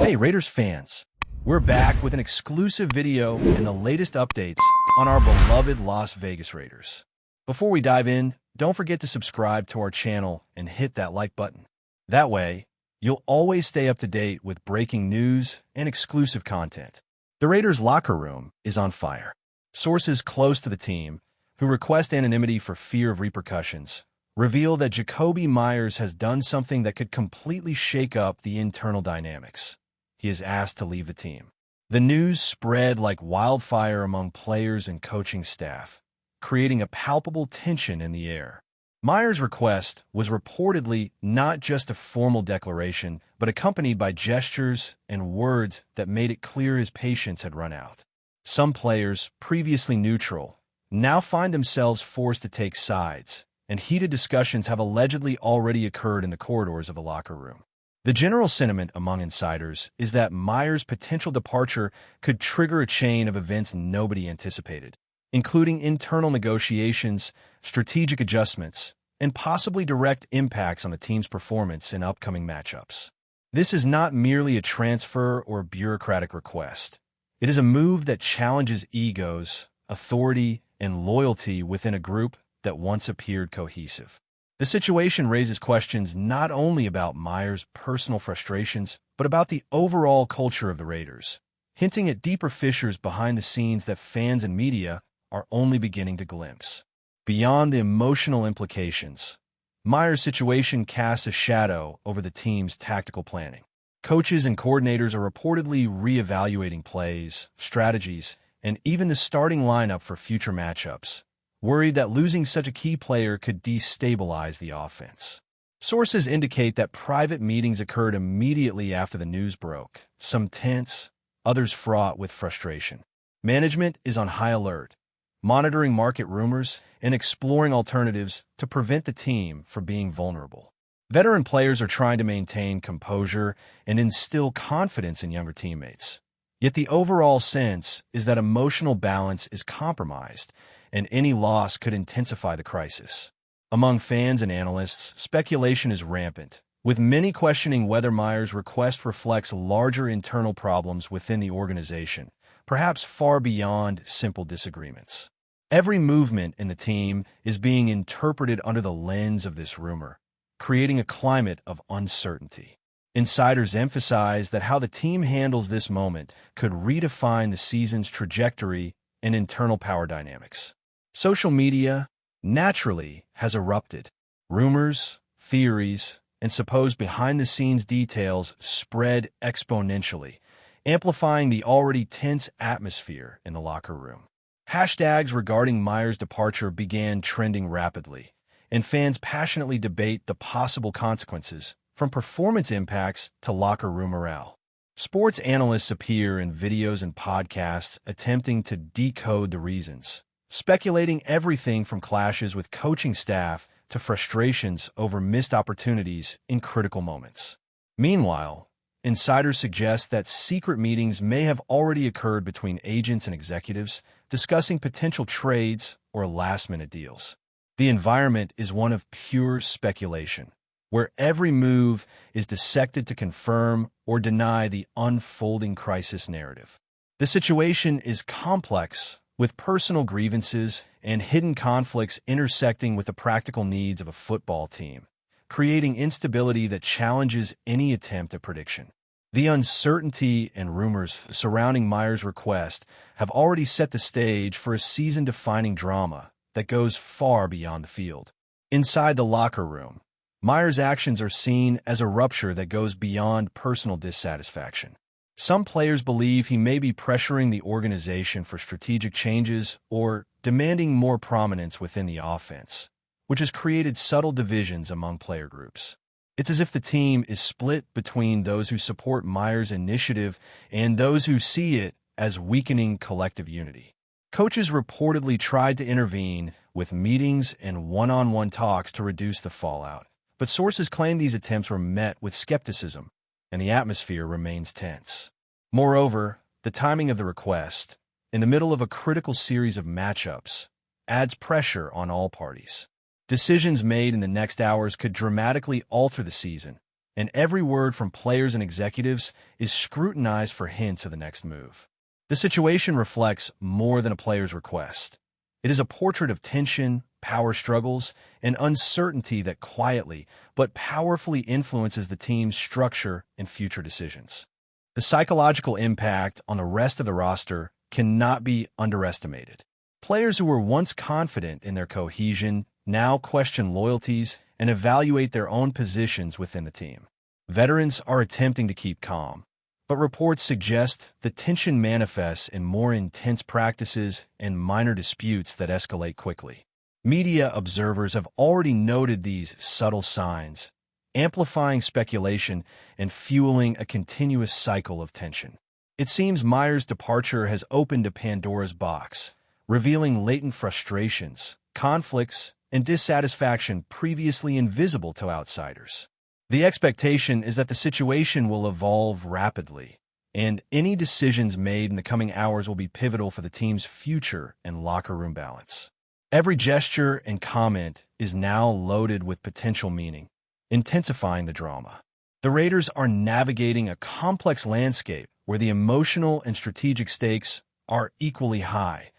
Hey Raiders fans, we're back with an exclusive video and the latest updates on our beloved Las Vegas Raiders. Before we dive in, don't forget to subscribe to our channel and hit that like button. That way, you'll always stay up to date with breaking news and exclusive content. The Raiders' locker room is on fire. Sources close to the team, who request anonymity for fear of repercussions, reveal that JAKOBI Meyers has done something that could completely shake up the internal dynamics. He is asked to leave the team. The news spread like wildfire among players and coaching staff, creating a palpable tension in the air. Meyers' request was reportedly not just a formal declaration, but accompanied by gestures and words that made it clear his patience had run out. Some players, previously neutral, now find themselves forced to take sides, and heated discussions have allegedly already occurred in the corridors of the locker room. The general sentiment among insiders is that Meyers' potential departure could trigger a chain of events nobody anticipated, including internal negotiations, strategic adjustments, and possibly direct impacts on the team's performance in upcoming matchups. This is not merely a transfer or bureaucratic request. It is a move that challenges egos, authority, and loyalty within a group that once appeared cohesive. The situation raises questions not only about Meyers' personal frustrations, but about the overall culture of the Raiders, hinting at deeper fissures behind the scenes that fans and media are only beginning to glimpse. Beyond the emotional implications, Meyers' situation casts a shadow over the team's tactical planning. Coaches and coordinators are reportedly reevaluating plays, strategies, and even the starting lineup for future matchups, worried that losing such a key player could destabilize the offense. Sources indicate that private meetings occurred immediately after the news broke, some tense, others fraught with frustration. Management is on high alert, monitoring market rumors and exploring alternatives to prevent the team from being vulnerable. Veteran players are trying to maintain composure and instill confidence in younger teammates. Yet the overall sense is that emotional balance is compromised, and any loss could intensify the crisis. Among fans and analysts, speculation is rampant, with many questioning whether Meyers' request reflects larger internal problems within the organization, perhaps far beyond simple disagreements. Every movement in the team is being interpreted under the lens of this rumor, creating a climate of uncertainty. Insiders emphasize that how the team handles this moment could redefine the season's trajectory and internal power dynamics. Social media, naturally, has erupted. Rumors, theories, and supposed behind-the-scenes details spread exponentially, amplifying the already tense atmosphere in the locker room. Hashtags regarding Meyers' departure began trending rapidly, and fans passionately debate the possible consequences, from performance impacts to locker room morale. Sports analysts appear in videos and podcasts attempting to decode the reasons, speculating everything from clashes with coaching staff to frustrations over missed opportunities in critical moments. Meanwhile, insiders suggest that secret meetings may have already occurred between agents and executives, discussing potential trades or last-minute deals. The environment is one of pure speculation, where every move is dissected to confirm or deny the unfolding crisis narrative. The situation is complex, with personal grievances and hidden conflicts intersecting with the practical needs of a football team, creating instability that challenges any attempt at prediction. The uncertainty and rumors surrounding Meyers' request have already set the stage for a season-defining drama that goes far beyond the field. Inside the locker room, Meyers' actions are seen as a rupture that goes beyond personal dissatisfaction. Some players believe he may be pressuring the organization for strategic changes or demanding more prominence within the offense, which has created subtle divisions among player groups. It's as if the team is split between those who support Meyers' initiative and those who see it as weakening collective unity. Coaches reportedly tried to intervene with meetings and one-on-one talks to reduce the fallout, but sources claim these attempts were met with skepticism, and the atmosphere remains tense. Moreover, the timing of the request, in the middle of a critical series of matchups, adds pressure on all parties. Decisions made in the next hours could dramatically alter the season, and every word from players and executives is scrutinized for hints of the next move. The situation reflects more than a player's request. It is a portrait of tension, power struggles, and uncertainty that quietly but powerfully influences the team's structure and future decisions. The psychological impact on the rest of the roster cannot be underestimated. Players who were once confident in their cohesion now question loyalties and evaluate their own positions within the team. Veterans are attempting to keep calm, but reports suggest the tension manifests in more intense practices and minor disputes that escalate quickly. Media observers have already noted these subtle signs, amplifying speculation and fueling a continuous cycle of tension. It seems Meyers' departure has opened a Pandora's box, revealing latent frustrations, conflicts, and dissatisfaction previously invisible to outsiders. The expectation is that the situation will evolve rapidly, and any decisions made in the coming hours will be pivotal for the team's future and locker room balance. Every gesture and comment is now loaded with potential meaning, intensifying the drama. The Raiders are navigating a complex landscape where the emotional and strategic stakes are equally high,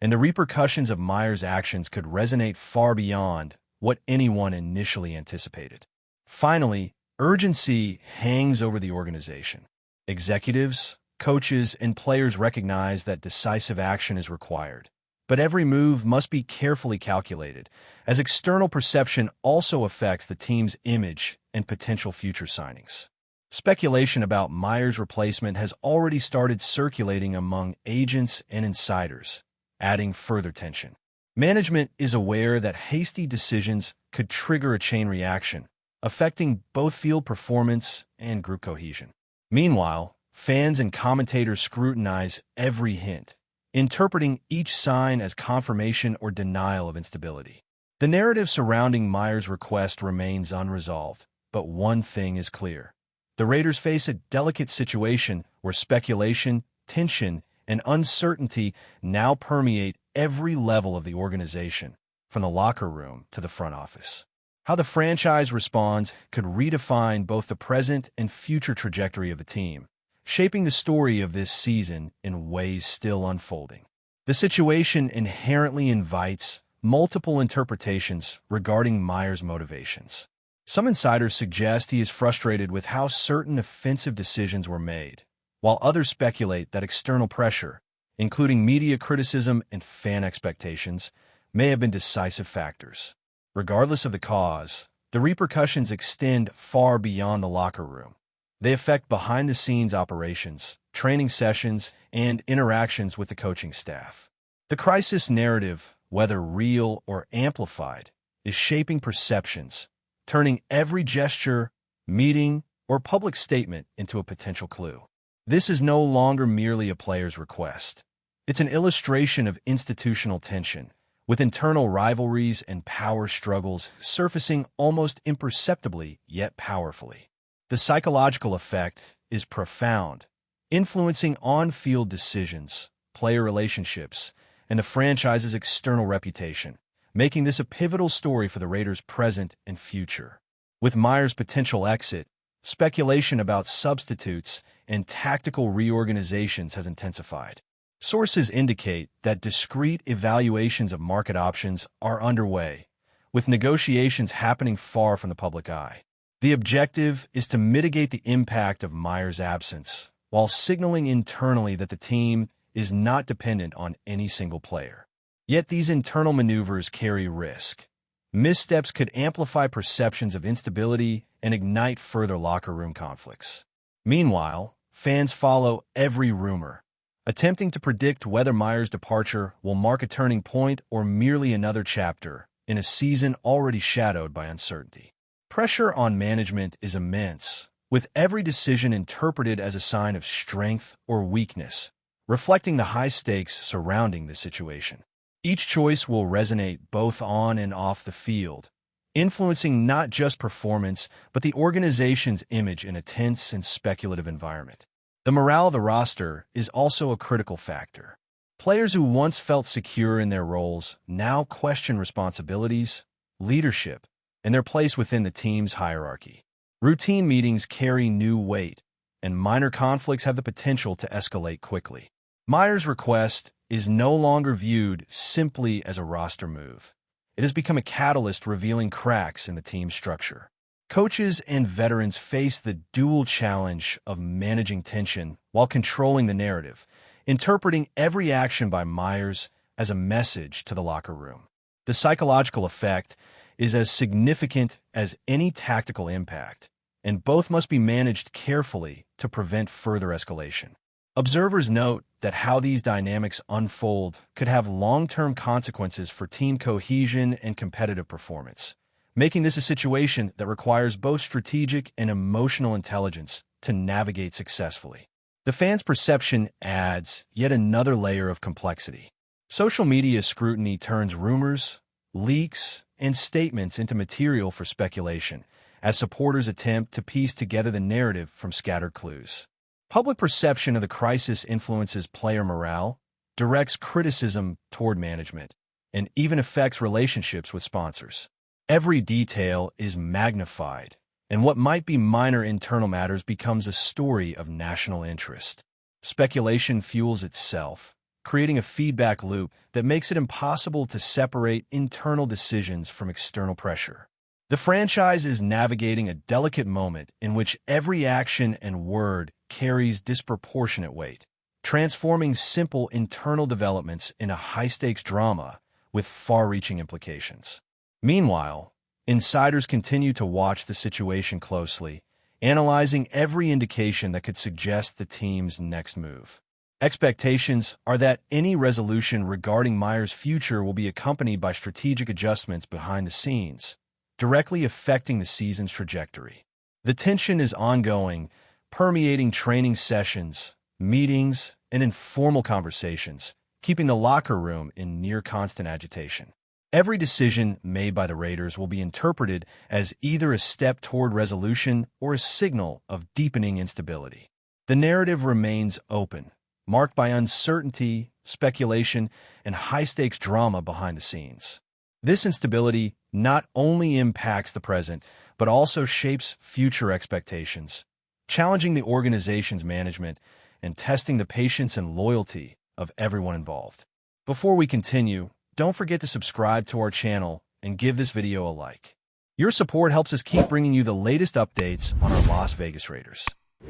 and the repercussions of Meyers' actions could resonate far beyond what anyone initially anticipated. Finally, urgency hangs over the organization. Executives, coaches, and players recognize that decisive action is required. But every move must be carefully calculated, as external perception also affects the team's image and potential future signings. Speculation about Meyers' replacement has already started circulating among agents and insiders, adding further tension. Management is aware that hasty decisions could trigger a chain reaction, affecting both field performance and group cohesion. Meanwhile, fans and commentators scrutinize every hint, interpreting each sign as confirmation or denial of instability. The narrative surrounding Meyers' request remains unresolved, but one thing is clear. The Raiders face a delicate situation where speculation, tension, and uncertainty now permeate every level of the organization, from the locker room to the front office. How the franchise responds could redefine both the present and future trajectory of the team, shaping the story of this season in ways still unfolding. The situation inherently invites multiple interpretations regarding Meyers' motivations. Some insiders suggest he is frustrated with how certain offensive decisions were made, while others speculate that external pressure, including media criticism and fan expectations, may have been decisive factors. Regardless of the cause, the repercussions extend far beyond the locker room. They affect behind-the-scenes operations, training sessions, and interactions with the coaching staff. The crisis narrative, whether real or amplified, is shaping perceptions, turning every gesture, meeting, or public statement into a potential clue. This is no longer merely a player's request. It's an illustration of institutional tension, with internal rivalries and power struggles surfacing almost imperceptibly yet powerfully. The psychological effect is profound, influencing on-field decisions, player relationships, and the franchise's external reputation, making this a pivotal story for the Raiders' present and future. With Meyers' potential exit, speculation about substitutes and tactical reorganizations has intensified. Sources indicate that discrete evaluations of market options are underway, with negotiations happening far from the public eye. The objective is to mitigate the impact of Meyers' absence, while signaling internally that the team is not dependent on any single player. Yet these internal maneuvers carry risk. Missteps could amplify perceptions of instability and ignite further locker room conflicts. Meanwhile, fans follow every rumor, attempting to predict whether Meyers' departure will mark a turning point or merely another chapter in a season already shadowed by uncertainty. Pressure on management is immense, with every decision interpreted as a sign of strength or weakness, reflecting the high stakes surrounding the situation. Each choice will resonate both on and off the field, influencing not just performance, but the organization's image in a tense and speculative environment. The morale of the roster is also a critical factor. Players who once felt secure in their roles now question responsibilities, leadership, and their place within the team's hierarchy. Routine meetings carry new weight, and minor conflicts have the potential to escalate quickly. Meyers' request is no longer viewed simply as a roster move. It has become a catalyst revealing cracks in the team's structure. Coaches and veterans face the dual challenge of managing tension while controlling the narrative, interpreting every action by Meyers as a message to the locker room. The psychological effect is as significant as any tactical impact, and both must be managed carefully to prevent further escalation. Observers note that how these dynamics unfold could have long-term consequences for team cohesion and competitive performance, making this a situation that requires both strategic and emotional intelligence to navigate successfully. The fans' perception adds yet another layer of complexity. Social media scrutiny turns rumors, leaks, and statements into material for speculation, as supporters attempt to piece together the narrative from scattered clues. Public perception of the crisis influences player morale, directs criticism toward management, and even affects relationships with sponsors. Every detail is magnified, and what might be minor internal matters becomes a story of national interest. Speculation fuels itself, creating a feedback loop that makes it impossible to separate internal decisions from external pressure. The franchise is navigating a delicate moment in which every action and word carries disproportionate weight, transforming simple internal developments into high-stakes drama with far-reaching implications. Meanwhile, insiders continue to watch the situation closely, analyzing every indication that could suggest the team's next move. Expectations are that any resolution regarding Meyers' future will be accompanied by strategic adjustments behind the scenes, directly affecting the season's trajectory. The tension is ongoing, permeating training sessions, meetings, and informal conversations, keeping the locker room in near-constant agitation. Every decision made by the Raiders will be interpreted as either a step toward resolution or a signal of deepening instability. The narrative remains open, marked by uncertainty, speculation, and high-stakes drama behind the scenes. This instability not only impacts the present, but also shapes future expectations, challenging the organization's management and testing the patience and loyalty of everyone involved. Before we continue, don't forget to subscribe to our channel and give this video a like. Your support helps us keep bringing you the latest updates on our Las Vegas Raiders.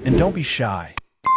And don't be shy.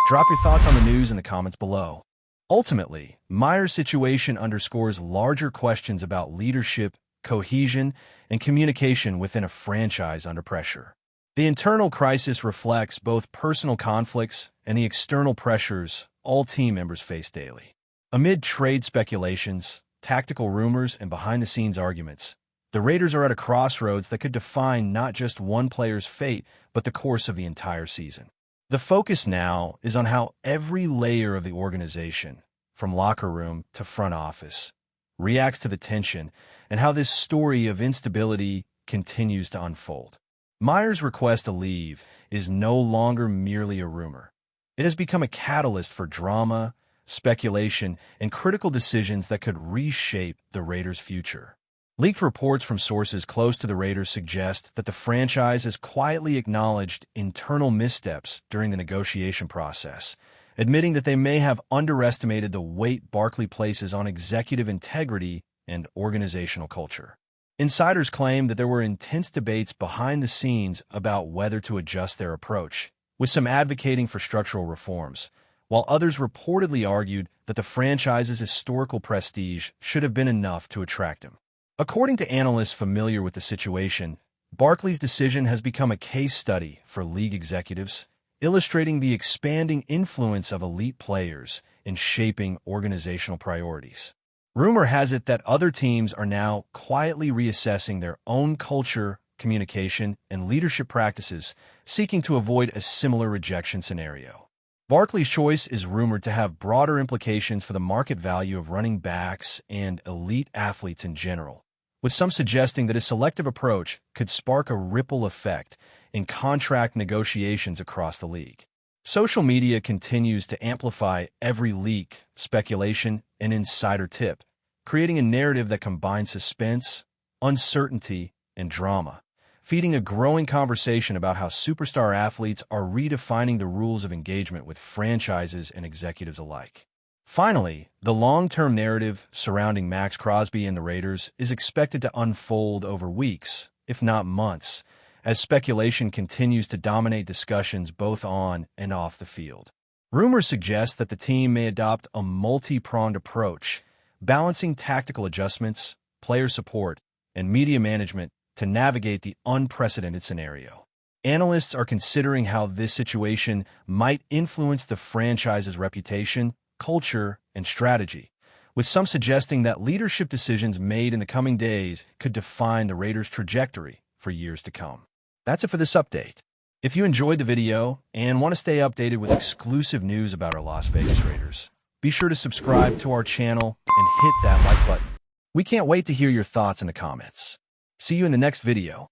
Drop your thoughts on the news in the comments below. Ultimately, Meyers' situation underscores larger questions about leadership, cohesion, and communication within a franchise under pressure. The internal crisis reflects both personal conflicts and the external pressures all team members face daily. Amid trade speculations, tactical rumors, and behind-the-scenes arguments, the Raiders are at a crossroads that could define not just one player's fate, but the course of the entire season. The focus now is on how every layer of the organization, from locker room to front office, reacts to the tension and how this story of instability continues to unfold. Meyers' request to leave is no longer merely a rumor. It has become a catalyst for drama, speculation, and critical decisions that could reshape the Raiders' future. Leaked reports from sources close to the Raiders suggest that the franchise has quietly acknowledged internal missteps during the negotiation process, admitting that they may have underestimated the weight Barkley places on executive integrity and organizational culture. Insiders claim that there were intense debates behind the scenes about whether to adjust their approach, with some advocating for structural reforms, while others reportedly argued that the franchise's historical prestige should have been enough to attract him. According to analysts familiar with the situation, Barkley's decision has become a case study for league executives, illustrating the expanding influence of elite players in shaping organizational priorities. Rumor has it that other teams are now quietly reassessing their own culture, communication, and leadership practices, seeking to avoid a similar rejection scenario. Barkley's choice is rumored to have broader implications for the market value of running backs and elite athletes in general, with some suggesting that a selective approach could spark a ripple effect in contract negotiations across the league. Social media continues to amplify every leak, speculation, and insider tip, creating a narrative that combines suspense, uncertainty, and drama. feeding a growing conversation about how superstar athletes are redefining the rules of engagement with franchises and executives alike. Finally, the long-term narrative surrounding Max Crosby and the Raiders is expected to unfold over weeks, if not months, as speculation continues to dominate discussions both on and off the field. Rumors suggest that the team may adopt a multi-pronged approach, balancing tactical adjustments, player support, and media management to navigate the unprecedented scenario. Analysts are considering how this situation might influence the franchise's reputation, culture, and strategy, with some suggesting that leadership decisions made in the coming days could define the Raiders' trajectory for years to come. That's it for this update. If you enjoyed the video and want to stay updated with exclusive news about our Las Vegas Raiders, be sure to subscribe to our channel and hit that like button. We can't wait to hear your thoughts in the comments. See you in the next video.